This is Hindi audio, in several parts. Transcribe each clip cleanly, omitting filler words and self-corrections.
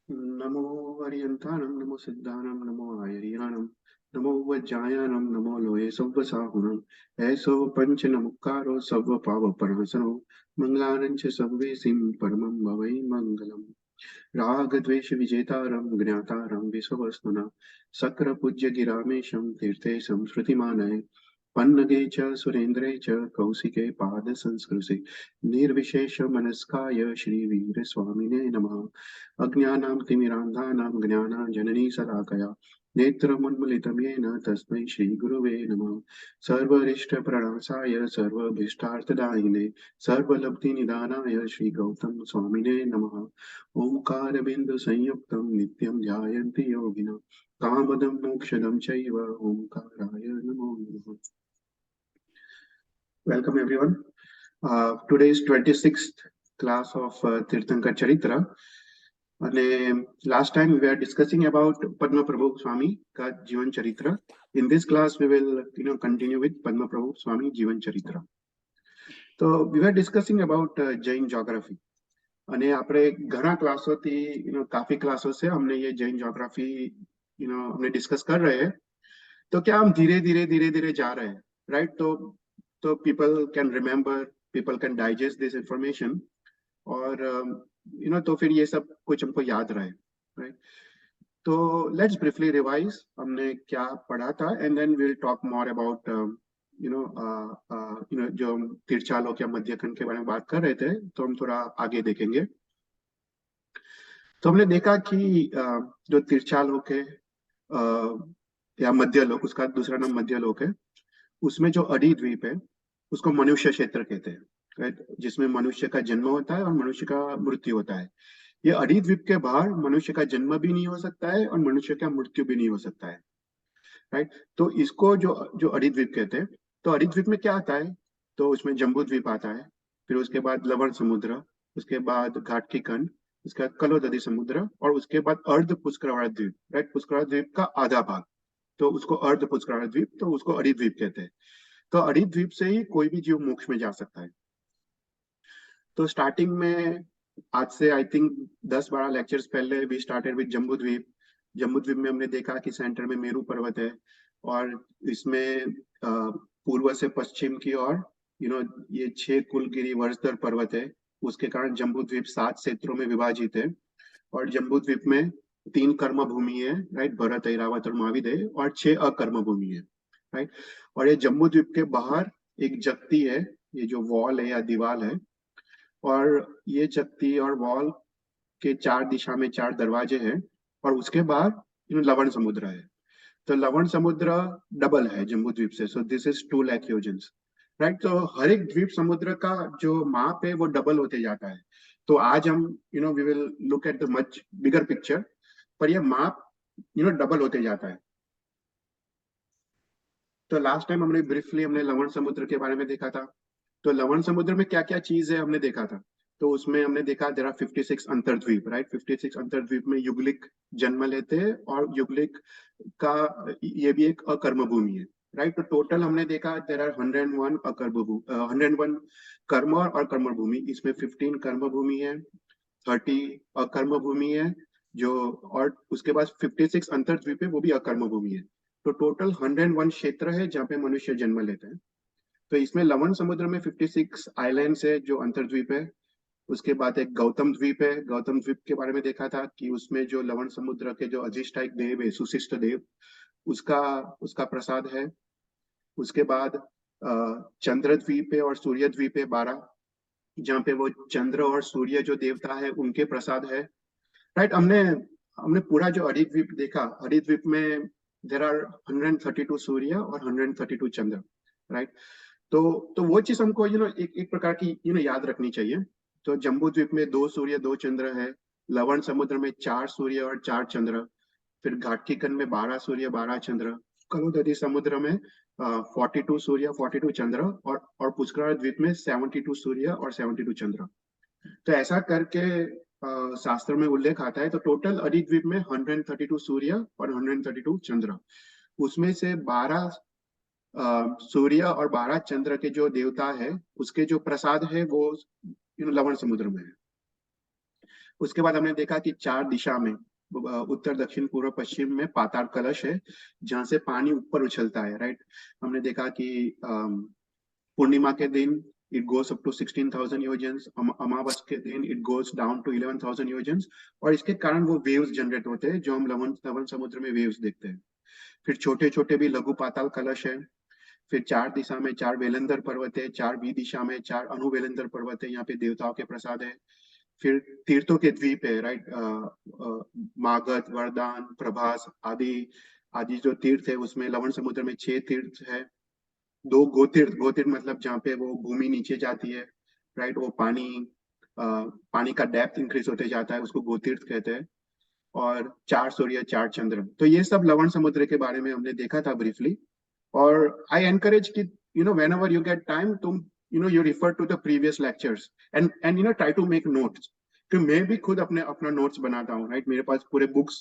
नमो अर्यन्तानं नमो सिद्धानं नमो आयर्यानं नमो वज्रायानं नमो लोये सव्वसाहुनं ऐसो पंच नमुक्कारो सव्व पाव परमसनो मंगलानं च सर्वेसिं परमं भवै मंगलम् राग द्वेष विजेतारं ज्ञातारं विश्ववस्तुना शक्र पूज्य गिरामेशं तीर्थे संस्कृतिमानये पन्नगे च सुरेन्द्रे च कौशिके पाद संस्कृते निर्विशेष मनस्काय श्रीवीर स्वामिने नमः अज्ञानां तिमिरान्धानां ज्ञानाञ्जननी शलाकया नेत्रमुन्मिलितं येन तस्मै श्रीगुरुवे नमः सर्वरिष्टप्रणशाय सर्वभीष्टार्थदायिने सर्वलब्धिनिदानाय श्रीगौतम स्वामिने नमः ओंकार संयुक्तं नित्यं ध्यायन्ति योगिनः कामदं मोक्षदं चैव ओंकाराय नमो नमः Welcome everyone. Today is 26th class of Tirthankar Charitra. અને last time we were discussing about Padma Prabhu Swami ka Jivan Charitra. In this class we will continue with Padma Prabhu Swami Jivan Charitra. So we were discussing about Jain geography. અને આપણે ઘણા ક્લાસોથી काफी क्लासों से हमने ये जैन ज्योग्राफी हमने डिस्कस कर रहे हैं. तो क्या हम धीरे धीरे धीरे धीरे जा रहे हैं, राइट? तो people can remember, people can digest this information, और तो फिर ये सब कुछ हमको याद रहे, राइट? तो लेट्स ब्रीफली रिवाइज हमने क्या पढ़ा था, and then will talk more about जो हम तिरचालोक या मध्यखंड के बारे में बात कर रहे थे, तो हम थोड़ा आगे देखेंगे. तो हमने देखा कि जो तिरचालोक है या मध्यलोक, उसका दूसरा नाम मध्यलोक है, उसमें जो अडी द्वीप है उसको मनुष्य क्षेत्र कहते हैं, राइट? जिसमें मनुष्य का जन्म होता है और मनुष्य का मृत्यु होता है. ये अडी द्वीप के बाहर मनुष्य का जन्म भी नहीं हो सकता है और मनुष्य का मृत्यु भी नहीं हो सकता है, राइट? तो इसको जो जो अडी द्वीप कहते हैं. तो अडी द्वीप में क्या आता है? तो उसमें जम्बू द्वीप आता है, फिर उसके बाद लवण समुद्र, उसके बाद घाट की कंड, उसके बाद कलोदधी समुद्र, और उसके बाद अर्ध पुष्करावृत द्वीप, राइट? पुष्करावृत द्वीप का आधा भाग, तो उसको अर्ध पुष्करावृत द्वीप, तो उसको अडी द्वीप कहते हैं. तो अडी द्वीप से ही कोई भी जीव मोक्ष में जा सकता है. तो स्टार्टिंग में आज से आई थिंक 10-12 लेक्चर्स पहले वी स्टार्टेड विद जम्बू द्वीप. जम्बू द्वीप में हमने देखा कि सेंटर में मेरू पर्वत है, और इसमें पूर्व से पश्चिम की ओर ये 6 कुलगिरी वर्षधर पर्वत है. उसके कारण जम्बू द्वीप 7 क्षेत्रों में विभाजित है, और जम्बू द्वीप में 3 कर्म भूमि है, राइट? भरत, ऐरावत और महाविद है, और 6 अकर्म भूमि है, राइट? और ये जम्बू द्वीप के बाहर एक जगती है, ये जो वॉल है या दीवार है, और ये जगती और वॉल के 4 दिशा में 4 दरवाजे हैं, और उसके बाद लवण समुद्र है. तो लवण समुद्र डबल है जम्बू द्वीप से, so this is 2 lakh yojans, right? तो हर एक द्वीप समुद्र का जो माप है वो डबल होते जाता है. तो आज हम we will look at the much bigger picture, पर ये माप डबल होते जाता है. तो लास्ट टाइम हमने लवण समुद्र के बारे में देखा था. तो लवण समुद्र में क्या क्या चीज है हमने देखा था. तो उसमें हमने देखा देयर आर 56 अंतर्द्वीप, राइट? 56 अंतर्द्वीप में युगलिक जन्म लेते हैं, और युगलिक का ये भी एक अकर्म भूमि है, राइट? तो टोटल हमने देखा देयर आर 101 101 कर्म और कर्म भूमि. इसमें 15 कर्म भूमि है, 30 अकर्म भूमि है, जो, और उसके बाद 56 अंतर्द्वीप है, वो भी अकर्म भूमि है. तो टोटल 101 क्षेत्र है जहाँ पे मनुष्य जन्म लेते हैं. तो इसमें लवण समुद्र में 56 आइलैंड्स है जो अंतर्द्वीप है. उसके बाद एक गौतम द्वीप है. गौतम द्वीप के बारे में देखा था कि उसमें जो लवण समुद्र के जो अधिष्ठायक देव है, सुशिष्ट देव, उसका उसका प्रसाद है. उसके बाद चंद्र द्वीप है और सूर्य द्वीप है 12, जहाँ पे वो चंद्र और सूर्य जो देवता है उनके प्रसाद है, राइट? हमने हमने पूरा जो अडी द्वीप देखा. अडी द्वीप में देर आर 132 सूर्य और 132 चंद्र, राइट? तो वो चीज हमको एक एक प्रकार की याद रखनी चाहिए. तो जम्बू द्वीप में 2 सूर्य 2 चंद्र है, लवण समुद्र में 4 सूर्य और 4 चंद्र, फिर घाटकीकन में 12 सूर्य 12 चंद्र, कलोदधी समुद्र में 42 सूर्य 42 चंद्र, और पुष्कर द्वीप में 72 सूर्य और 72 चंद्र. तो ऐसा करके शास्त्र में उल्लेख आता है. तो टोटल अडी द्वीप में 132 सूर्य और 132 चंद्र. उसमें से 12 सूर्य और 12 चंद्र के जो देवता है उसके जो प्रसाद है वो लवण समुद्र में है. उसके बाद हमने देखा कि 4 दिशा में उत्तर दक्षिण पूर्व पश्चिम में पाताल कलश है जहां से पानी ऊपर उछलता है, राइट। हमने देखा कि पूर्णिमा के दिन इट गोes अप टू 16,000 योजन्स, अमावस के दिन इट गोes डाउन टू 11,000 योजन्स, और इसके कारण वो वेव्स जनरेट होते हैं जो हम लवन लवन समुद्र में वेव्स देखते हैं। फिर छोटे छोटे भी लघु पाताल कलश है। फिर 4 दिशा में 4 वेलंदर पर्वत है, 4 बी दिशा में 4 अनुवेलंदर पर्वत है, यहाँ पे देवताओं के प्रसाद है। फिर तीर्थों के द्वीप है, राइट। मागध, वरदान, प्रभास आदि आदि जो तीर्थ है उसमें लवण समुद्र में 6 तीर्थ है। 2 गोतीर्थ, गोतीर्थ मतलब जहाँ पे वो भूमि नीचे जाती है, राइट। वो पानी का डेप्थ इंक्रीज होते जाता है, उसको गोतीर्थ कहते हैं। और 4 सूर्य 4 चंद्र, तो ये सब लवण समुद्र के बारे में हमने देखा था ब्रीफली। और आई एनकरेज कि whenever you get time, तुम you refer to the previous lectures and try to make notes. कि मैं भी खुद अपना नोट्स बनाता हूँ, राइट। मेरे पास पूरे books,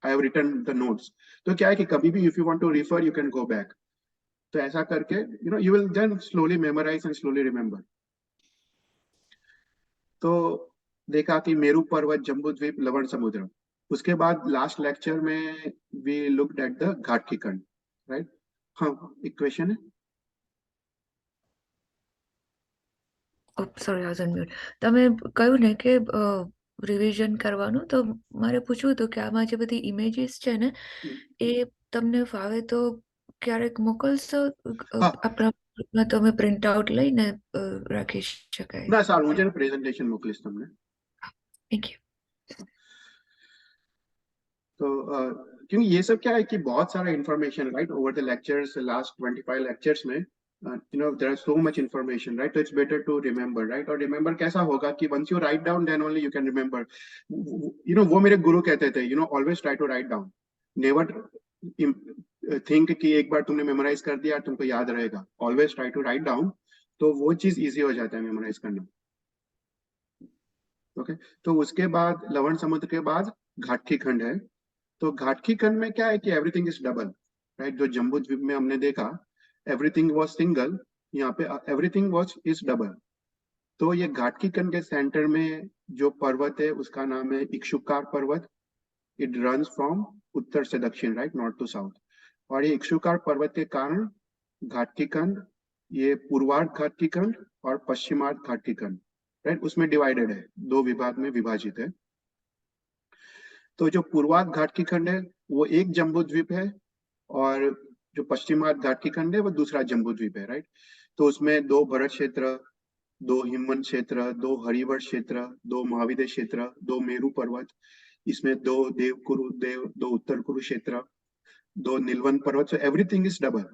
I have written the notes. तो क्या है कि कभी भी if you want to refer you can go back. तो ऐसा करके you will then slowly memorize and slowly remember. तो देखा कि मेरू पर्वत, जम्बू द्वीप, लवण समुद्र। उसके बाद लास्ट लेक्चर में वी लुक्ड एट द घाट की खंड, राइट। हाँ, एक क्वेश्चन है। Sorry I was on mute. તમે કહ્યું ને કે રિવિઝન કરવાનું, તો મારે પૂછવું હતું કે આમાં જે બધી ઇમેજીસ છે ને એ તમને ફાવે તો ક્યારેક મોકલશો? હા, આપણા ગ્રુપમાં તો અમે પ્રિન્ટ આઉટ લઈને રાખી શકાય. ના સારું, હું છે ને પ્રેઝન્ટેશન મોકલીશ તમને। Thank you. तो क्योंकि ये सब क्या है कि बहुत सारा information, right, over the lectures, last 25 lectures में there are so much information, right. तो it's better to remember, right. और रिमेम्बर कैसा होगा कि once you write down then only you can remember. वो मेरे गुरु कहते थे, always try to write down, never think कि एक बार तुमने मेमोराइज कर दिया तुमको याद रहेगा। Always try to write down, तो वो चीज इजी हो जाता है मेमोराइज करना। ओके। तो उसके बाद लवण समुद्र के बाद घाट की खंड है। तो घाट की खंड में क्या है कि एवरीथिंग इज डबल, राइट। जो जम्बू द्वीप में हमने देखा एवरीथिंग वाज सिंगल, यहाँ पे एवरीथिंग वाज इज डबल। तो ये घाट की खंड के सेंटर में जो पर्वत है उसका नाम है इक्षुकार पर्वत। इट रन्स फ्रॉम उत्तर से दक्षिण, राइट, नॉर्थ टू साउथ। और ये इक्षुकार पर्वत के कारण घाट की खंड, ये पूर्वार्ध घाट की खंड और पश्चिमार्ध घाट की खंड, राइट, उसमें डिवाइडेड है, 2 विभाग में विभाजित है। तो जो पूर्वार्ध घाट की खंड है वो एक जम्बू द्वीप है, और जो पश्चिमार्ध घाट की खंड है वो दूसरा जम्बू द्वीप है, राइट। तो उसमें 2 भरत क्षेत्र, 2 हिमवंत क्षेत्र, 2 हरिवर्ष क्षेत्र, 2 महाविद्य क्षेत्र, 2 मेरू पर्वत, इसमें 2 देव 2 उत्तर कुरु क्षेत्र, 2 नीलवंत पर्वत। So everything is double,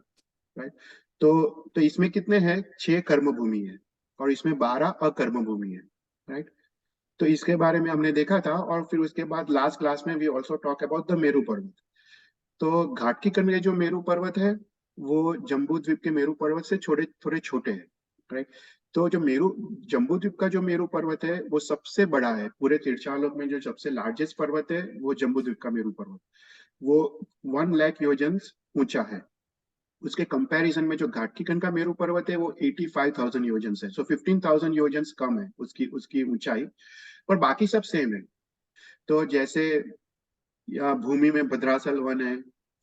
right. तो इसमें कितने हैं? 6 कर्म भूमि है और इसमें 12 अकर्म भूमि है, राइट। तो इसके बारे में हमने देखा था। और फिर उसके बाद लास्ट क्लास में we also talk about the Meru Parvat. तो घाट की कण्ड के जो मेरू पर्वत है वो जम्बू द्वीप के मेरू पर्वत से छोटे थोड़े छोटे हैं, राइट। तो जो जम्बू द्वीप का जो मेरू पर्वत है वो सबसे बड़ा है पूरे तीर्थशालोक में। जो सबसे लार्जेस्ट पर्वत है वो जम्बू द्वीप का मेरू पर्वत, वो 1 लाख योजन ऊंचा है। उसके कंपैरिजन में जो घाट की खंड का मेरू पर्वत है वो 85,000 योजन है। सो 15,000 योजन कम है उसकी ऊंचाई, और बाकी सब सेम है। तो जैसे या भूमि में भद्रासल वन है,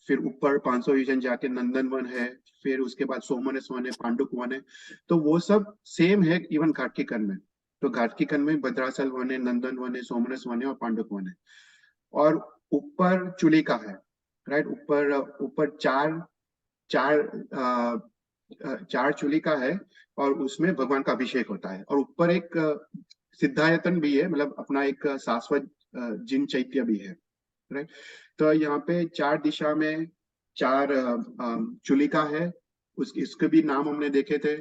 फिर ऊपर 500 योजन जाके नंदन वन है, फिर उसके बाद सोमनस वन है, पांडुक वन है। तो वो सब सेम है इवन घाट की खंड में। तो घाट की खंड में भद्रासल वन है, नंदन वन है, सोमनस वन है और पांडुक वन है। और ऊपर चुलिका है, राइट। ऊपर ऊपर चार चार चार चुलिका है और उसमें भगवान का अभिषेक होता है। और ऊपर एक सिद्धायतन भी है, मतलब अपना एक शाश्वत जिन चैत्य भी है, राइट। तो यहाँ पे 4 दिशा में 4 चुलिका है। इसके भी नाम हमने देखे थे,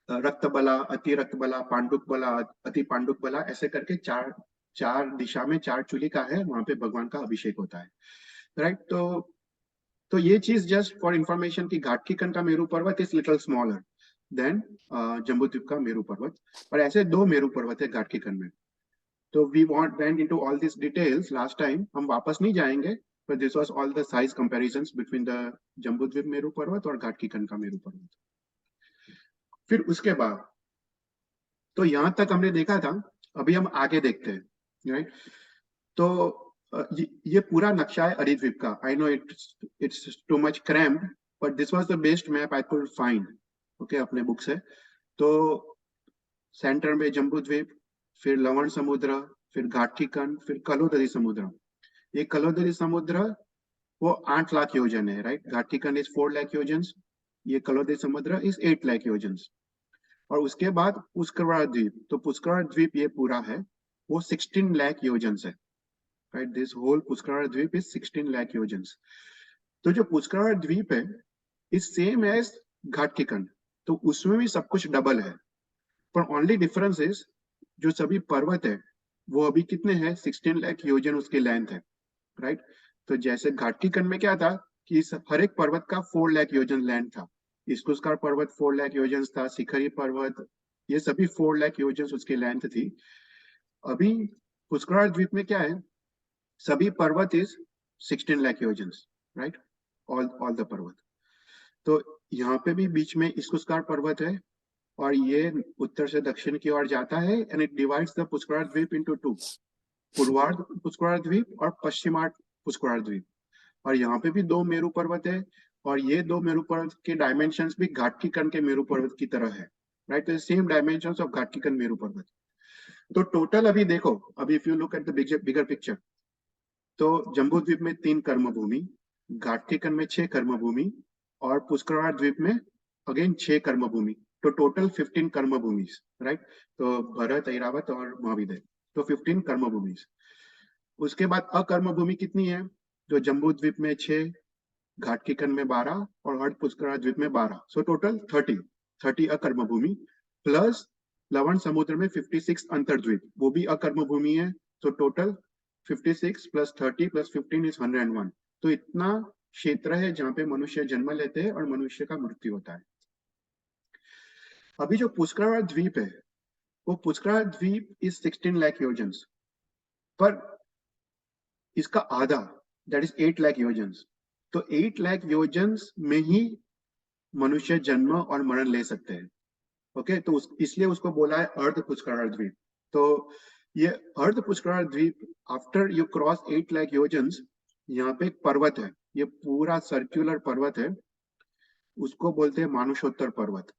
रक्त बला, अति रक्त बला, पांडुक बला, अति पांडुक बला, ऐसे करके चार चार दिशा में 4 चुलिका है, वहां पे भगवान का अभिषेक होता है, राइट। तो ये चीज जस्ट फॉर इंफॉर्मेशन की घाट की खंड का Meru Parvat is little smaller than Jambudvipa का मेरू पर्वत। और ऐसे 2 मेरू पर्वत है घाट की खंड में। तो we went into all this details last time, हम वापस नहीं जाएंगे, but this was all the size comparisons between the Jambudvipa Meru पर्वत और घाट की खंड का मेरू पर्वत। फिर उसके बाद तो यहाँ तक हमने देखा था अभी हम आगे देखते हैं, राइट? तो ये पूरा नक्शा है अरिद्वीप का। I know it's too much crammed, but this was the best map I could find, okay, अपने बुक से। तो सेंटर में जम्बू द्वीप, फिर लवण समुद्र, फिर घाटकीकन, फिर कलोदरी समुद्र। ये कलोदरी समुद्र वो 8 लाख योजन है, राइट? घाटकीकन इज 4 लाख योजन, ये कलोदरी समुद्र इज 8 लाख योजन। और उसके बाद पुष्कर द्वीप, तो पुष्कर द्वीप ये पूरा है वो 16 लाख योजन है, राइट? दिस होल पुष्कर द्वीप इज 16 लाख योजन। तो जो पुष्कर द्वीप है इज सेम एज घाटकीकन, तो उसमें भी सब कुछ डबल है, पर ओनली डिफरेंस इज जो सभी पर्वत है वो अभी कितने हैं, 16 लाख योजन उसकी लेंथ है, राइट? तो जैसे घाटकीकन में क्या था कि हर एक पर्वत का 4 लाख योजन लेंथ था, इसकुस्कार पर्वत 4 लाख योजन था, शिखरी पर्वत, ये सभी 4 लाख योजन उसकी लेंथ थी। अभी पुष्कर द्वीप में क्या है, सभी पर्वत इज 16 लाख योजन, राइट? ऑल द पर्वत। तो यहाँ पे भी बीच में इसकुस्कार पर्वत है, और ये उत्तर से दक्षिण की ओर जाता है, and it divides the Pushkar द्वीप इनटू 2, पूर्वार्ध पुष्कर द्वीप और पश्चिमार्ध पुष्कर द्वीप। और यहाँ पे भी 2 मेरू पर्वत है, और ये 2 मेरू पर्वत के डायमेंशंस भी घाटकीकन के मेरू पर्वत की तरह है, right? Same dimensions of घाटकीकन Meru Parvat. तो टोटल अभी देखो, अभी if you look at the bigger picture, तो जम्बू द्वीप में 3 कर्म भूमि, घाटकीकन में 6 कर्म भूमि, और पुष्कर द्वीप में अगेन 6 कर्म भूमि, तो टोटल 15 कर्म भूमि, राइट? तो भरत, ऐरावत और महाविदय, तो 15 कर्म भूमि। उसके बाद अकर्म भूमि कितनी है, जो जम्बू द्वीप में 6, घाटकीकन में 12 और अर्ध पुष्कर द्वीप में 12, सो टोटल 30 अकर्म भूमि, प्लस लवण समुद्र में 56 अंतर्द्वीप, वो भी अकर्म भूमि है, तो टोटल 56 प्लस 30 प्लस 15 इज 101। तो इतना क्षेत्र है जहाँ पे मनुष्य जन्म लेते हैं और मनुष्य का मृत्यु होता है। अभी जो पुष्कर द्वीप है, वो पुष्कर द्वीप इज 16 लाख योजन, पर इसका आधा, दैट इज 8 लाख योजन। तो 8 लाख योजन में ही मनुष्य जन्म और मरण ले सकते हैं, ओके? तो इसलिए उसको बोला है अर्ध पुष्कर द्वीप। तो ये अर्ध पुष्कर द्वीप, आफ्टर यू क्रॉस 8 लाख योजन, यहाँ पे एक पर्वत है, ये पूरा सर्क्युलर पर्वत है, उसको बोलते हैं मानुषोत्तर पर्वत।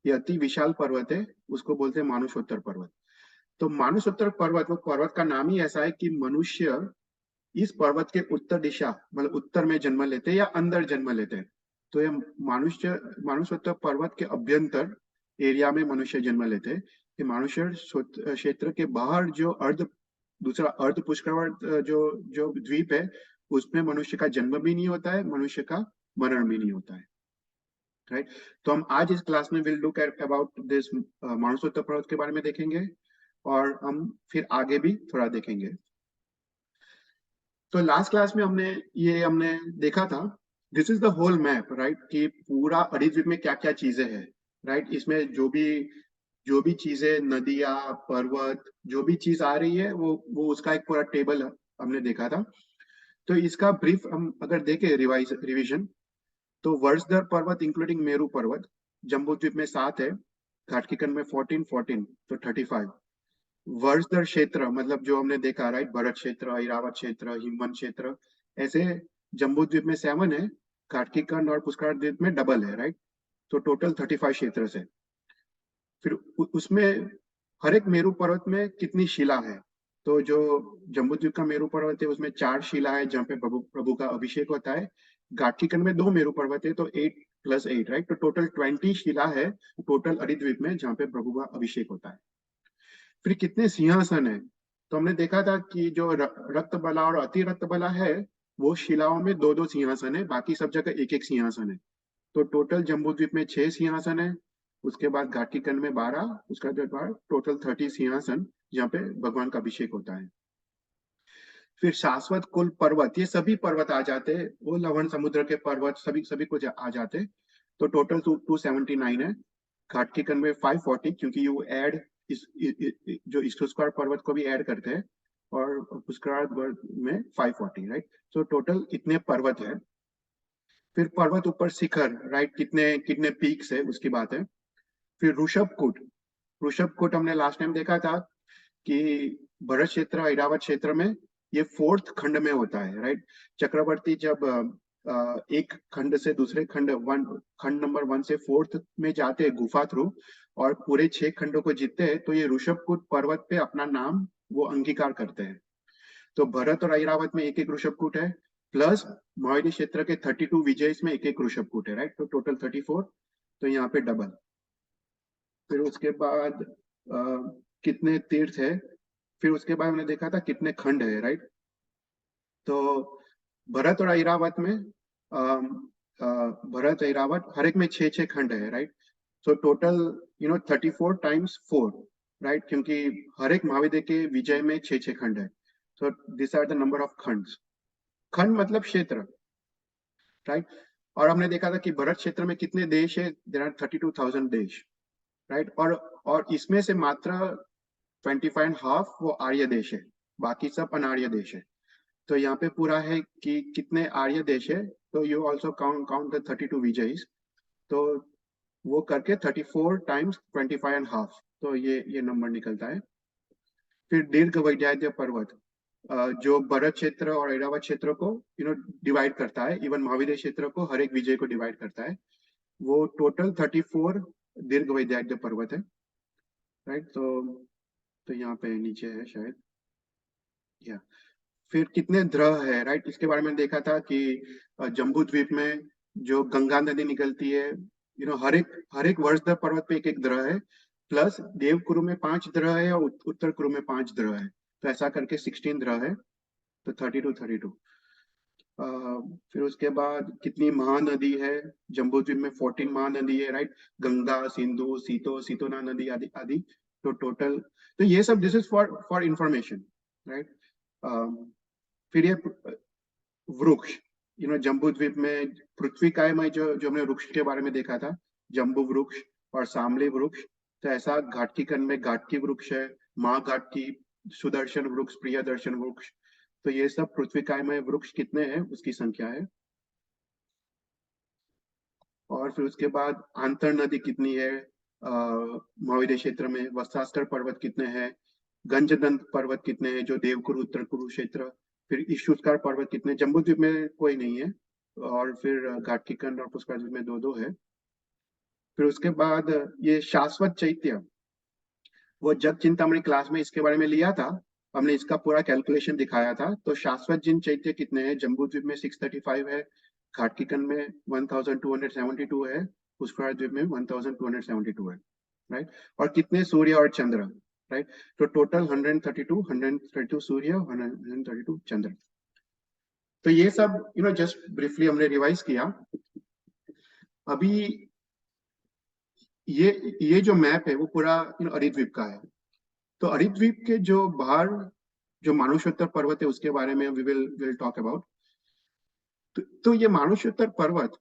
ये अति विशाल पर्वत है, उसको बोलते हैं मानुषोत्तर पर्वत। तो मानुषोत्तर पर्वत, वो पर्वत का नाम ही ऐसा है कि मनुष्य इस पर्वत के उत्तर दिशा, मतलब उत्तर में जन्म लेते हैं या अंदर जन्म लेते हैं। तो ये मानुषोत्तर पर्वत के अभ्यंतर एरिया में मनुष्य जन्म लेते हैं। कि मनुष्य क्षेत्र के बाहर जो दूसरा अर्ध पुष्कर जो जो द्वीप है, उसमें मनुष्य का जन्म भी नहीं होता है, मनुष्य का मरण भी नहीं होता है, राइट? तो हम आज इस क्लास में will look at about this Manushottar Parvat के बारे में देखेंगे, और हम फिर आगे भी थोड़ा देखेंगे। तो लास्ट क्लास में हमने देखा था, this is the whole map, right? कि पूरा अरिद्वीप में क्या क्या चीजें हैं, राइट? इसमें जो भी चीजें, नदियां, पर्वत, जो भी चीज आ रही है, वो उसका एक पूरा टेबल हमने देखा था। तो इसका ब्रीफ हम अगर देखें, रिविजन, तो वर्षधर पर्वत इंक्लूडिंग मेरू पर्वत जम्बू द्वीप में 7 है, घाटकीकन में 14 तो 35। वर्षधर क्षेत्र मतलब जो हमने देखा, राइट? भरत क्षेत्र, ऐरावत क्षेत्र, हिमवन क्षेत्र, ऐसे जम्बू द्वीप में 7 है, घाटकीकन और पुष्कर द्वीप में डबल है, राइट? तो टोटल 35 क्षेत्र से। फिर उसमें हर एक मेरू पर्वत में कितनी शिला है, तो जो जम्बू द्वीप का मेरू पर्वत है उसमें 4 शिला है जहाँ पे प्रभु का अभिषेक होता है। घाटकीकन में 2 मेरू पर्वत है, तो 8 + 8, राइट? तो टोटल 20 शिला है टोटल अरिद्वीप में जहाँ पे प्रभु का अभिषेक होता है। फिर कितने सिंहासन है, तो हमने देखा था कि जो रक्त बला और अति रक्त बला है, वो शिलाओं में 2-2 सिंहासन है, बाकी सब जगह 1-1 सिंहासन है। तो टोटल जम्बू द्वीप में 6 सिंहासन है, उसके बाद घाटकीकन में 12, उसका बाद टोटल 30 सिंहासन जहाँ पे भगवान का अभिषेक होता है। फिर शाश्वत कुल पर्वत, ये सभी पर्वत आ जाते हैं, वो लवण समुद्र के पर्वत सभी कुछ आ जाते, तो टोटल 279 है। घाटकीकन में 540, क्योंकि यू ऐड जो इसकुस्कार पर्वत को भी ऐड करते हैं, और पुष्कर में 540, राइट? तो टोटल इतने पर्वत है। फिर पर्वत ऊपर शिखर, राइट? कितने कितने पीक्स है उसकी बात है। फिर ऋषभकूट हमने लास्ट टाइम देखा था कि भरत क्षेत्र ऐरावत क्षेत्र में ये फोर्थ खंड में होता है, राइट। चक्रवर्ती जब एक खंड से दूसरे खंड नंबर 1 से 4th में जाते हैं गुफा थ्रू, और पूरे 6 खंडों को जीतते हैं, तो ये ऋषभकूट पर्वत पे अपना नाम वो अंगीकार करते हैं। तो भरत और ऐरावत में एक एक ऋषभकूट है, प्लस मोहिनी क्षेत्र के 32 विजय में एक एक ऋषभकूट है, राइट। तो टोटल 34, तो यहाँ पे डबल। फिर उसके बाद कितने तीर्थ है, फिर उसके बाद हमने देखा था कितने खंड है, राइट। तो भरत और ऐरावत में भरत ऐरावत हर एक में 6 6 खंड है, right. So total 34 times 4, right, क्योंकि हर एक महाविद्य के विजय में 6 6 खंड है। So this are the number of khands. खंड मतलब क्षेत्र, राइट। और हमने देखा था कि भरत क्षेत्र में कितने देश है, देर आर 32,000 देश, राइट। और इसमें से मात्र 25.5 वो आर्य देश है, बाकी सब अनार्य देश है। तो यहाँ पे पूरा है कि कितने आर्य देश है, तो यू ऑल्सो काउंट द 32 विजयीज, तो वो करके 34 टाइम्स 25.5, तो ये नंबर निकलता है। फिर दीर्घ वैद्याद्य पर्वत, जो भरत क्षेत्र और ऐरावत क्षेत्र को डिवाइड करता है, इवन महावीर क्षेत्र को, हर एक विजय को डिवाइड करता है, वो टोटल 34 दीर्घ वैद्याद्य पर्वत है, राइट। तो यहाँ पे नीचे है शायद, या फिर कितने द्रह है, राइट। इसके बारे में देखा था कि जम्बू द्वीप में जो गंगा नदी निकलती है, हर एक वर्षधर पर्वत पे एक एक द्रह है, प्लस देवकुरु में 5 द्रह है और उत्तर कुरु में 5 द्रह है, तो ऐसा करके 16 द्रह है, तो 32। फिर उसके बाद कितनी महानदी है, जम्बू द्वीप में 14 महानदी है, राइट। गंगा, सिंधु, सीतोना नदी आदि आदि, तो टोटल, तो ये सब this is for information, right. फिर ये वृक्ष, जम्बू द्वीप में पृथ्वी काय में जो हमने वृक्ष के बारे में देखा था, जम्बू वृक्ष और सामली वृक्ष, तो ऐसा घाटकीकन में घाटकी वृक्ष है, महाघाटकी, सुदर्शन वृक्ष, प्रियदर्शन वृक्ष, तो ये सब पृथ्वी काय में वृक्ष कितने हैं उसकी संख्या है। और फिर उसके बाद आंतर नदी कितनी है महावीर क्षेत्र में, वस्त्रास्कर पर्वत कितने हैं, गंजदंत पर्वत कितने हैं जो देवकुरु उत्तर कुरुक्षेत्र, फिर ईशुस्कार पर्वत कितने, जम्बू द्वीप में कोई नहीं है, और फिर घाटकीकंड और पुष्कर द्वीप में 2 2 है। फिर उसके बाद ये शाश्वत चैत्य, वो जग चिंतामणि क्लास में इसके बारे में लिया था, हमने इसका पूरा कैलकुलेशन दिखाया था। तो शाश्वत जिन चैत्य कितने हैं, जम्बू द्वीप में 635 है, घाटकीकंड में 1272 है, पुष्कर द्वीप में 1272 है, राइट। और कितने सूर्य और चंद्र, राइट। तो टोटल 132 सूर्य, 132 चंद्र। तो ये सब जस्ट ब्रीफली हमने रिवाइज किया। अभी ये जो मैप है वो पूरा अरिद्वीप का है। तो अरिद्वीप के जो बाहर जो मानुषोत्तर पर्वत है उसके बारे में विल टॉक अबाउट। तो ये मानुषोत्तर पर्वत,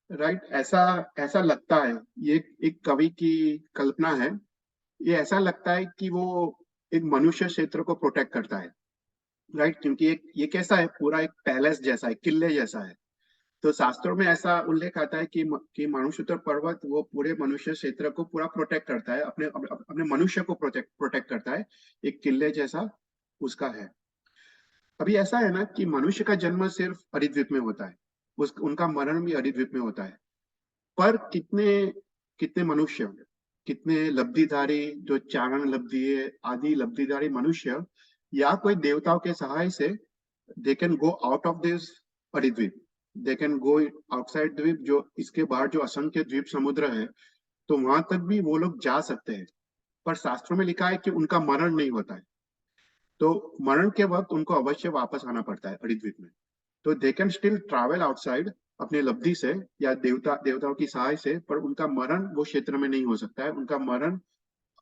राइट, ऐसा ऐसा लगता है, ये एक कवि की कल्पना है, ये ऐसा लगता है कि वो एक मनुष्य क्षेत्र को प्रोटेक्ट करता है, राइट, क्योंकि ये कैसा है, पूरा एक पैलेस जैसा है, किले जैसा है। तो शास्त्रों में ऐसा उल्लेख आता है कि मानुषोत्तर पर्वत वो पूरे मनुष्य क्षेत्र को पूरा प्रोटेक्ट करता है, अपने मनुष्य को प्रोटेक्ट करता है, एक किले जैसा उसका है। अभी ऐसा है ना कि मनुष्य का जन्म सिर्फ हरिद्वीप में होता है, उनका मरण भी हरिद्वीप में होता है, पर कितने कितने मनुष्य, कितने लब्धिधारी, जो चारण लब्धि आदि लब्धिधारी मनुष्य या कोई देवताओं के सहाय से they can go out of this Haridweep, they can go outside dweep, जो इसके बाहर जो असंख्य द्वीप समुद्र है, तो वहां तक भी वो लोग जा सकते हैं। पर शास्त्रों में लिखा है कि उनका मरण नहीं होता है, तो मरण के वक्त उनको अवश्य वापस आना पड़ता है हरिद्वीप में। तो they can still travel outside अपने लब्धि से या देवताओं की सहाय से, पर उनका मरण वो क्षेत्र में नहीं हो सकता है, उनका मरण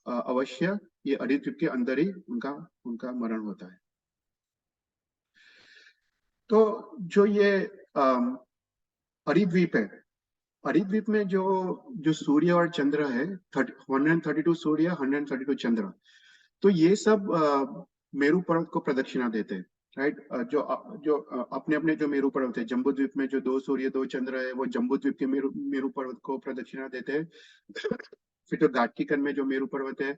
अवश्य ये हरिद्वीप के अंदर ही उनका उनका मरण होता है। तो जो ये हरिद्वीप है, हरिद्वीप में जो जो सूर्य और चंद्र है, 132 सूर्य, 132 चंद्र, तो ये सब मेरू पर्वत को प्रदक्षिणा देते हैं, राइट। जो अपने अपने जो मेरू पर्वत है, जम्बू द्वीप में जो 2 सूर्य 2 चंद्र है, वो जम्बू द्वीप के मेरू पर्वत को प्रदक्षिणा देते हैं। फिर तो घाटकीकन में जो मेरू पर्वत है,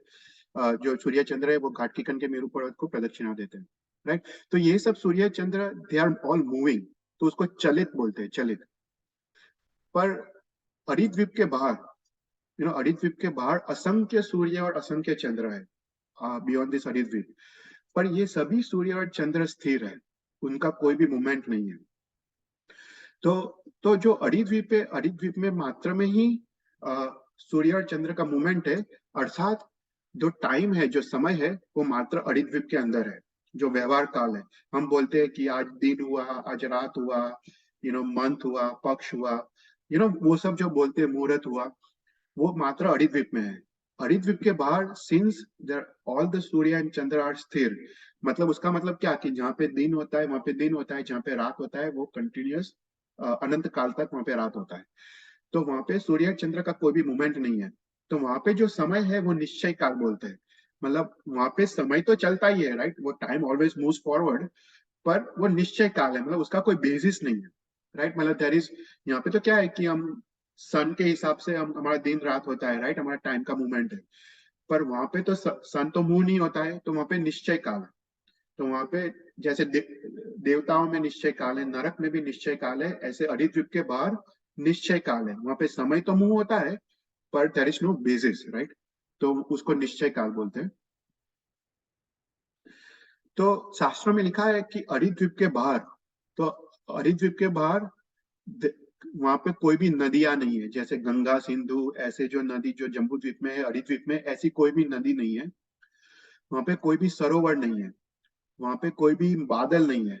जो सूर्य चंद्र है वो घाटकीकन के मेरू पर्वत को प्रदक्षिणा देते हैं, राइट। तो ये सब Surya Chandra they are all moving, तो उसको चलित बोलते हैं, चलित। पर अरिद्वीप के बाहर, अरिद्वीप के बाहर असंख्य सूर्य और असंख्य चंद्र है, बियॉन्ड दिस अरिद्वीप। पर ये सभी सूर्य और चंद्र स्थिर है, उनका कोई भी मूवमेंट नहीं है। तो जो अरिद्वीप है, अरिद्वीप में मात्र में ही सूर्य और चंद्र का मूवमेंट है, अर्थात जो टाइम है, जो समय है, वो मात्र अरिद्वीप के अंदर है। जो व्यवहार काल है, हम बोलते हैं कि आज दिन हुआ, आज रात हुआ, मंथ हुआ, पक्ष हुआ, वो सब जो बोलते हैं, मुहूर्त हुआ, वो मात्र अरिद्वीप में है। अरिद्वीप के बाहर since all the Surya and Chandra are स्थिर, मतलब उसका मतलब क्या कि जहाँ पे दिन होता है वहां पे दिन होता है, जहाँ पे रात होता है वो कंटिन्यूअस अनंत काल तक वहां पे रात होता है। तो वहां पे सूर्य चंद्र का कोई भी मूवमेंट नहीं है। तो वहां पे जो समय है वो निश्चय काल बोलते हैं। मतलब वहां पे समय तो चलता ही है, राइट, वो टाइम ऑलवेज मूव्स फॉरवर्ड, पर वो निश्चय काल है, मतलब उसका कोई बेसिस नहीं है, राइट। मतलब देयर इज, यहाँ पे तो क्या है कि हम सन के हिसाब से हम हमारा दिन रात होता है, राइट, हमारा टाइम का मूवमेंट है। पर वहां पे तो सन तो मूव नहीं होता है, तो वहां पे निश्चय काल है। तो वहां पे जैसे देवताओं में निश्चय काल है, नरक में भी निश्चय काल है, ऐसे अरिद्वीप के बाहर निश्चय काल है। वहां पे समय तो मूव होता है, पर there is no basis, right. तो उसको निश्चय काल बोलते हैं। तो शास्त्रों में लिखा है कि अरिद्वीप के बाहर, तो अरिद्वीप के बाहर वहां पे कोई भी नदियां नहीं है, जैसे गंगा, सिंधु, ऐसे जो नदी जो जम्बू द्वीप में है, अरिद्वीप में ऐसी कोई भी नदी नहीं है। वहां पे कोई भी सरोवर नहीं है, वहां पे कोई भी बादल नहीं है,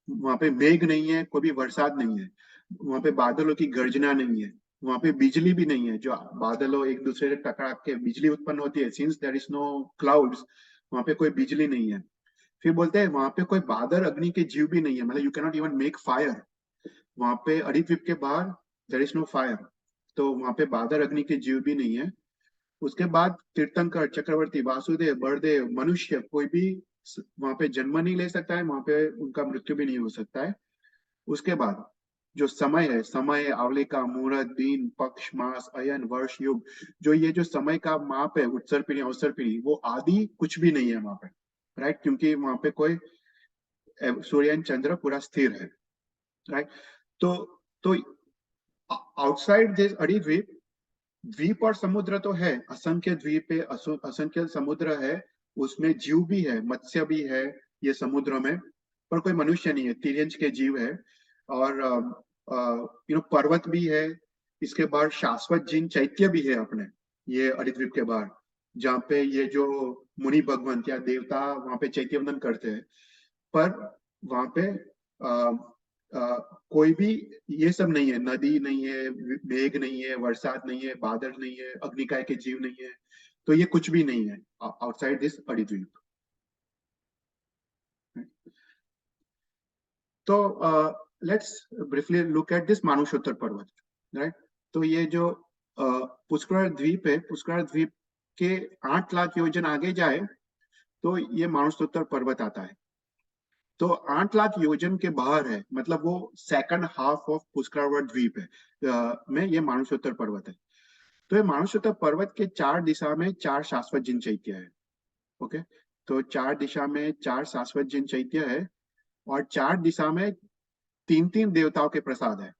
वहां पे मेघ नहीं है, कोई भी बरसात नहीं है, वहां पे बादलों की गर्जना नहीं है, वहां पे बिजली भी नहीं है, जो बादलों एक दूसरे से टकरा के बिजली उत्पन्न होती है, since there is no clouds, वहां पे कोई बिजली नहीं है। फिर बोलते हैं वहां पे कोई बादल अग्नि के जीव भी नहीं है, मतलब you cannot even make fire. वहां पे अरिद्वीप के बाहर देयर इज नो फायर, तो वहां पे बादल अग्नि के जीव भी नहीं है। उसके बाद तीर्थंकर, चक्रवर्ती, वासुदेव, बड़देव, मनुष्य कोई भी वहां पे जन्म नहीं ले सकता है, वहां पे उनका मृत्यु भी नहीं हो सकता है। उसके बाद जो समय है, समय, आवलिका, मुहूर्त, दिन, पक्ष, मास, अयन, वर्ष, युग, जो ये जो समय का माप है, उत्सर पीढ़ी अवसर पीढ़ी, वो आदि कुछ भी नहीं है वहां पे, राइट, क्योंकि वहां पे कोई सूर्य एंड चंद्र पूरा स्थिर है, राइट। तो आउटसाइड दिस अरिद्वीप, द्वीप और समुद्र तो है, असंख्य द्वीप है, असंख्य समुद्र है, उसमें जीव भी है, मत्स्य भी है ये समुद्र में, पर कोई मनुष्य नहीं है, तिर्यंच के जीव है। और पर्वत भी है। इसके बाद शाश्वत जिन चैत्य भी है अपने ये अरिद्वीप के बाहर, जहाँ पे ये जो मुनि भगवंत या देवता वहां पे चैत्य वंदन करते हैं। पर वहां पे कोई भी ये सब नहीं है, नदी नहीं है, मेघ नहीं है, बरसात नहीं है, बादल नहीं है, अग्निकाय के जीव नहीं है, तो ये कुछ भी नहीं है आउटसाइड दिस अरिद्वीप। तो let's briefly look at this Manushottar Parvat, right. तो ये जो पुष्कर द्वीप है, पुष्कर द्वीप के 8 लाख योजन आगे जाए तो ये मानुषोत्तर पर्वत आता है। तो 8 लाख योजन के बाहर है, मतलब वो सेकंड हाफ ऑफ पुष्कर द्वीप है, में ये मानुषोत्तर पर्वत है। तो ये मानुषोत्तर पर्वत के 4 दिशा में 4 शाश्वत जिन चैत्य है। ओके, तो 4 दिशा में 4 शाश्वत जिन चैत्य है, और 4 दिशा में 3 3 देवताओं के प्रसाद है।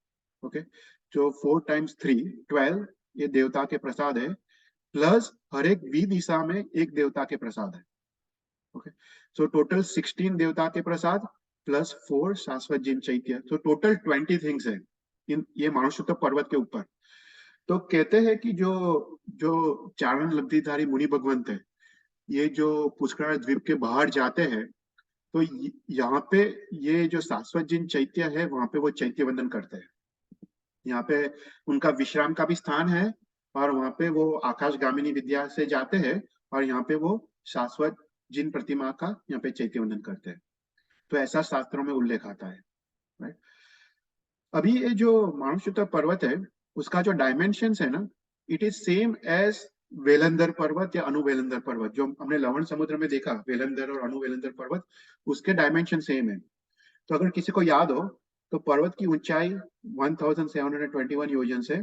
ओके, जो 4 टाइम्स 3 12 ये देवता के प्रसाद है, प्लस हर एक दिशा में एक देवता के प्रसाद है। ओके, सो टोटल 16 देवता के प्रसाद प्लस 4 शाश्वत जिन चैत्य, तो टोटल 20 थिंग्स है इन ये मानुषोत्तर पर्वत के ऊपर। तो कहते हैं कि जो जो चारण लब्धिधारी मुनि भगवंत है, ये जो पुष्कर द्वीप के बाहर जाते हैं, तो यहाँ पे ये जो शाश्वत जिन चैत्य है वहां पे वो चैत्य वंदन करते हैं। यहाँ पे उनका विश्राम का भी स्थान है, और वहां पे वो आकाशगामिनी विद्या से जाते हैं, और यहाँ पे वो शाश्वत जिन प्रतिमा का यहाँ पे चैत्य वंदन करते हैं। तो ऐसा शास्त्रों में उल्लेख आता है, राइट। अभी ये जो मानुषोत्तर पर्वत है, उसका जो डायमेंशंस है ना, इट इज सेम एज वेलंदर पर्वत या अणुवेलंदर पर्वत, जो हमने लवण समुद्र में देखा, वेलंदर और अणुवेलंदर पर्वत, उसके डायमेंशन सेम है। तो अगर किसी को याद हो, तो पर्वत की ऊंचाई 1721 योजन से,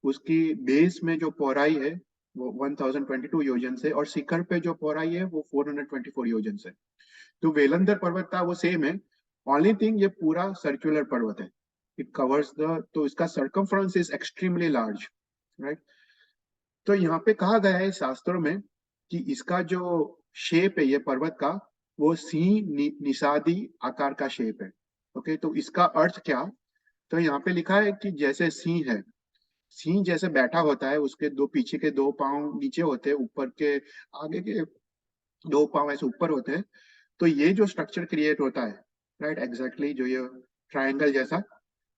उसकी बेस में जो पौराई है वो 1022 योजन से, और शिखर पे जो पौराई है वो 424 योजन से। जो वेलंदर पर्वत था वो सेम है, ओनली थिंग ये पूरा सर्कुलर पर्वत है, इट कवर्स द, तो इसका circumference is extremely large, right. तो यहाँ पे कहा गया है शास्त्रों में कि इसका जो शेप है ये पर्वत का, वो सिंह निषादी आकार का शेप है। ओके, तो इसका अर्थ क्या, तो यहाँ पे लिखा है कि जैसे सिंह है, सिंह जैसे बैठा होता है, उसके दो पीछे के दो पांव नीचे होते हैं, ऊपर के आगे के दो पांव ऐसे ऊपर होते हैं, तो ये जो स्ट्रक्चर क्रिएट होता है, राइट, एग्जैक्टली जो ये ट्रायंगल जैसा,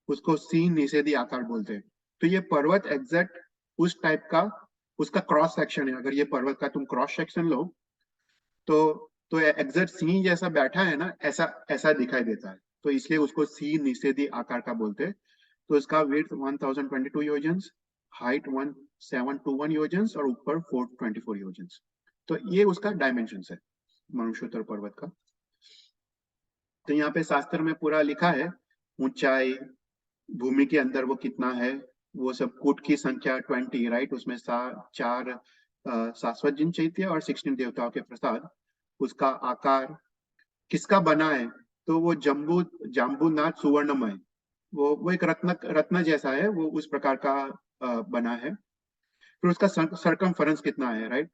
उसको सिंह निषेधी आकार बोलते हैं। तो ये पर्वत एग्जैक्ट उस टाइप का उसका क्रॉस सेक्शन है। अगर ये पर्वत का तुम क्रॉस सेक्शन लो, तो एग्जैक्ट सिंह जैसा बैठा है ना, ऐसा ऐसा दिखाई देता है, तो इसलिए उसको सिंह निषेधी आकार का बोलते हैं। तो इसका विड्थ 1022 योजन्स, हाइट 1721 योजन्स, और ऊपर 424 योजन्स। तो ये उसका डायमेंशन है मनुष्योत्तर पर्वत का। तो यहाँ पे शास्त्र में पूरा लिखा है, ऊंचाई, भूमि के अंदर वो कितना है, वो सब, कूट की संख्या 20, राइट, उसमें चार शाश्वत जिन चैत्य और 16 देवताओं के प्रसाद, उसका आकार किसका बना है, तो वो जाम्बूनाथ सुवर्णमय, वो एक रत्न रत्न जैसा है, वो उस प्रकार का बना है। फिर उसका सरकमफरेंस कितना है, राइट,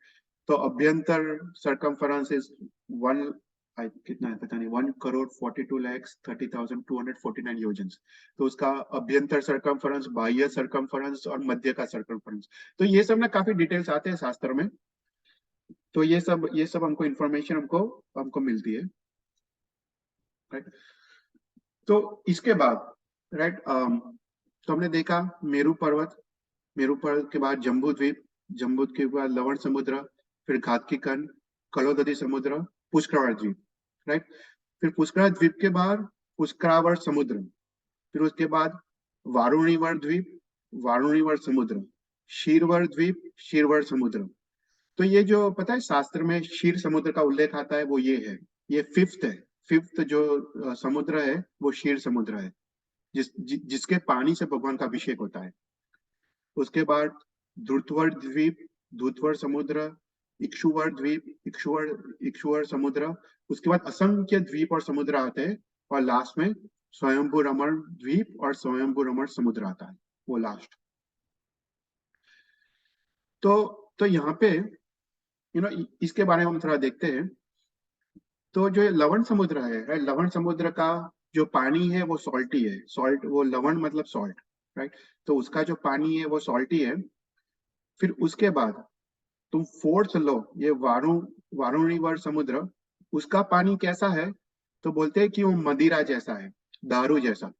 तो अभ्यंतर सरकमफरेंस इज वन, कितना है पता नहीं, 1,42,30,249 योजन्स। तो उसका अभ्यंतर सरकमफरेंस, बाह्य सरकमफरेंस और मध्य का सरकमफरेंस, तो ये सब ना काफी डिटेल्स आते हैं शास्त्र में। तो ये सब हमको इंफॉर्मेशन हमको हमको मिलती है, राइट। तो इसके बाद, राइट, तो हमने देखा मेरू पर्वत, मेरू पर्वत के बाद जम्बू द्वीप, जम्बू के बाद लवण समुद्र, फिर घातकी कर्ण, कलोदधी समुद्र, पुष्करावर द्वीप, राइट। फिर पुष्करा द्वीप के बाद पुष्करावर समुद्र, फिर उसके बाद वारुणीवर द्वीप, वारुणीवर समुद्र, शीरवर द्वीप, शीरवर समुद्र। तो ये जो पता है शास्त्र में क्षीर समुद्र का उल्लेख आता है, वो ये है, ये फिफ्थ है, फिफ्थ जो समुद्र है वो क्षीर समुद्र है, जिसके पानी से भगवान का अभिषेक होता है। उसके बाद ध्रुतवर द्वीप, ध्रुतवर समुद्र, इक्षुवर द्वीप, इक्षुवर इक्षुवर समुद्र, उसके बाद असंख्य द्वीप और समुद्र आते हैं, और लास्ट में स्वयंभू रमण द्वीप और स्वयंभू रमण समुद्र आता है, वो लास्ट। तो तो यहाँ पे इसके बारे में हम थोड़ा देखते हैं। तो जो ये लवण समुद्र है, लवण समुद्र का जो पानी है वो सॉल्टी है, सॉल्ट, वो लवण मतलब सॉल्ट, राइट। तो उसका जो पानी है वो सॉल्टी है। फिर उसके बाद तुम फोर्थ लो, ये वारुणीवर समुद्र, उसका पानी कैसा है, तो बोलते हैं कि वो मदिरा जैसा है, दारू जैसा।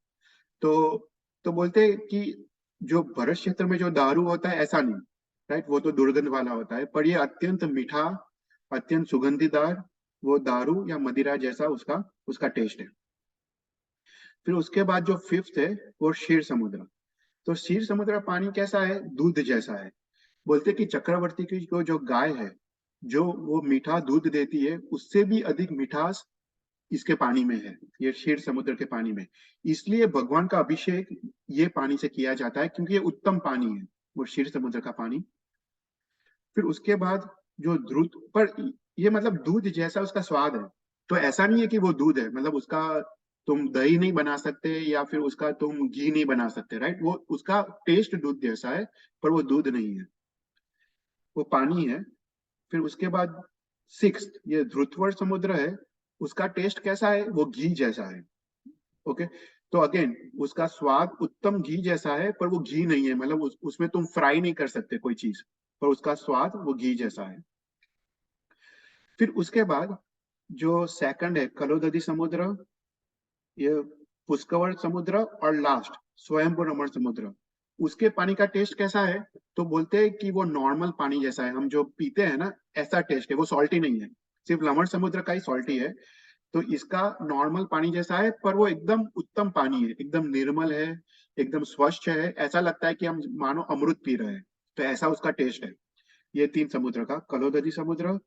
तो तो बोलते हैं कि जो भरत क्षेत्र में जो दारू होता है ऐसा नहीं, राइट, वो तो दुर्गंध वाला होता है, पर ये अत्यंत मीठा, अत्यंत सुगंधीदार, वो दारू या मदिरा जैसा उसका उसका टेस्ट है। फिर उसके बाद जो फिफ्थ है वो क्षीर समुद्र। तो क्षीर समुद्र का पानी कैसा है, दूध जैसा है। बोलते कि चक्रवर्ती की जो गाय है, जो वो मीठा दूध देती है, उससे भी अधिक मिठास इसके पानी में है, ये क्षीर समुद्र के पानी में। इसलिए भगवान का अभिषेक ये पानी से किया जाता है, क्योंकि ये उत्तम पानी है, वो क्षीर समुद्र का पानी। फिर उसके बाद जो ध्रुत पर, ये मतलब दूध जैसा उसका स्वाद है। तो ऐसा नहीं है कि वो दूध है, मतलब उसका तुम दही नहीं बना सकते, या फिर उसका तुम घी नहीं बना सकते, राइट, वो उसका टेस्ट दूध जैसा है, पर वो दूध नहीं है, वो पानी है। फिर उसके बाद सिक्स्थ, ये ध्रुतवर समुद्र है, उसका टेस्ट कैसा है, वो घी जैसा है। ओके, तो अगेन उसका स्वाद उत्तम घी जैसा है, पर वो घी नहीं है, मतलब उसमें तुम फ्राई नहीं कर सकते कोई चीज, पर उसका स्वाद वो घी जैसा है। फिर उसके बाद जो सेकंड है कलोदधी समुद्र, ये पुष्कर समुद्र, और लास्ट स्वयंभू रमण समुद्र, उसके पानी का टेस्ट कैसा है, तो बोलते हैं कि वो नॉर्मल पानी जैसा है, हम जो पीते हैं ना, ऐसा टेस्ट है, वो सॉल्टी नहीं है, सिर्फ रमण समुद्र का ही सॉल्टी है। तो इसका नॉर्मल पानी जैसा है, पर वो एकदम उत्तम पानी है, एकदम निर्मल है, एकदम स्वच्छ है, ऐसा लगता है कि हम मानो अमृत पी रहे हैं। तो ऐसा उसका टेस्ट है। ये तीन समुद्र का, कलोदधी समुद्र,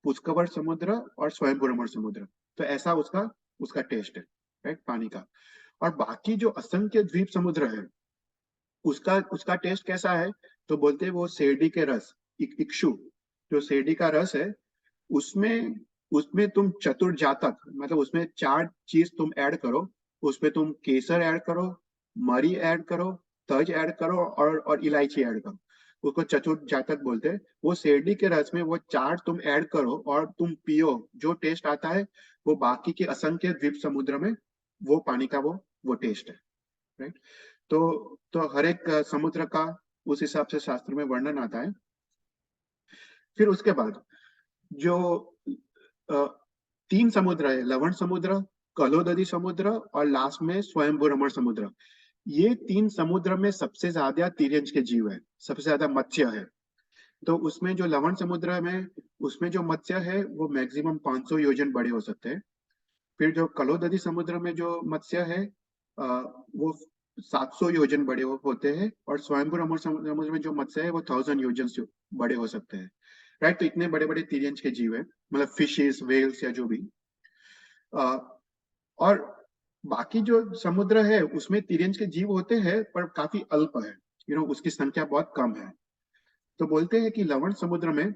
पुष्कर समुद्र और स्वयंभू समुद्र, तो ऐसा उसका उसका टेस्ट है, राइट, पानी का। और बाकी जो असंख्य द्वीप समुद्र है, उसका उसका टेस्ट कैसा है, तो बोलते हैं वो शेरडी के रस, इक्षु, जो शेरडी का रस है, उसमें उसमें तुम चतुर जातक, मतलब उसमें 4 चीज तुम ऐड करो। उसमें तुम केसर ऐड करो, मरी ऐड करो, तज ऐड करो और इलायची ऐड करो। उसको चतुर जातक बोलते हैं। वो शेरडी के रस में वो 4 तुम ऐड करो और तुम पियो। जो टेस्ट आता है वो बाकी के असंख्य द्वीप समुद्र में वो पानी का वो टेस्ट है। राइट। तो हर एक समुद्र का उस हिसाब से शास्त्र में वर्णन आता है। फिर उसके बाद जो अ, 3 समुद्र है, लवण समुद्र, कलोदधी समुद्र और लास्ट में स्वयंभू रमण समुद्र। ये 3 समुद्र में सबसे ज्यादा तिर्यंज के जीव है, सबसे ज्यादा मत्स्य है। तो उसमें जो लवण समुद्र में, उसमें जो मत्स्य है वो मैक्सिमम 500 योजन बड़े हो सकते हैं। फिर जो कलोदधी समुद्र में जो मत्स्य है वो 700 योजन बड़े होते हैं। और स्वयंभू रमण समुद्र में जो मत्स्य है वो 1000 योजन से बड़े हो सकते हैं। राइट। तो इतने बड़े बड़े तिर्यंज के जीव है, मतलब फिशेस, वेल्स या जो भी। और बाकी जो समुद्र है उसमें तिर्यंज के जीव होते हैं पर काफी अल्प है, उसकी संख्या बहुत कम है। तो बोलते हैं कि लवण समुद्र में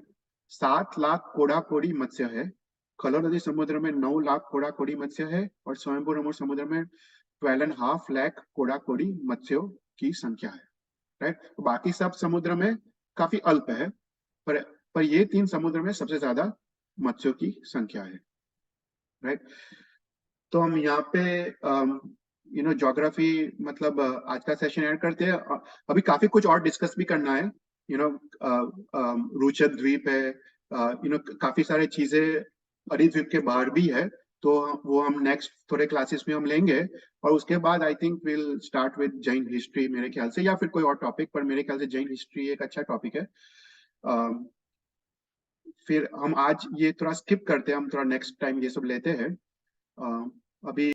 7 लाख कोड़ा कोड़ी मत्स्य है, कलर नदी समुद्र में 9 लाख कोड़ा कोड़ी मत्स्य है, और स्वयंभू रमण समुद्र में 12.5 लाख कोड़ा कोड़ी मत्स्यों की संख्या है। राइट। तो बाकी सब समुद्र में काफी अल्प है, पर पर ये 3 समुद्र में सबसे ज्यादा मत्स्यों की संख्या है। राइट। तो हम यहाँ पे ज्योग्राफी, मतलब आज का सेशन ऐड करते हैं। अभी काफी कुछ और डिस्कस भी करना है। रुचक द्वीप है, काफी सारे चीजें अरिद्वीप के बाहर भी है। तो वो हम नेक्स्ट थोड़े क्लासेस में हम लेंगे। और उसके बाद I think will start with Jain history मेरे ख्याल से, या फिर कोई और टॉपिक, पर मेरे ख्याल से जैन हिस्ट्री एक अच्छा टॉपिक है। फिर हम आज ये थोड़ा स्किप करते हैं, हम थोड़ा नेक्स्ट टाइम ये सब लेते हैं। अभी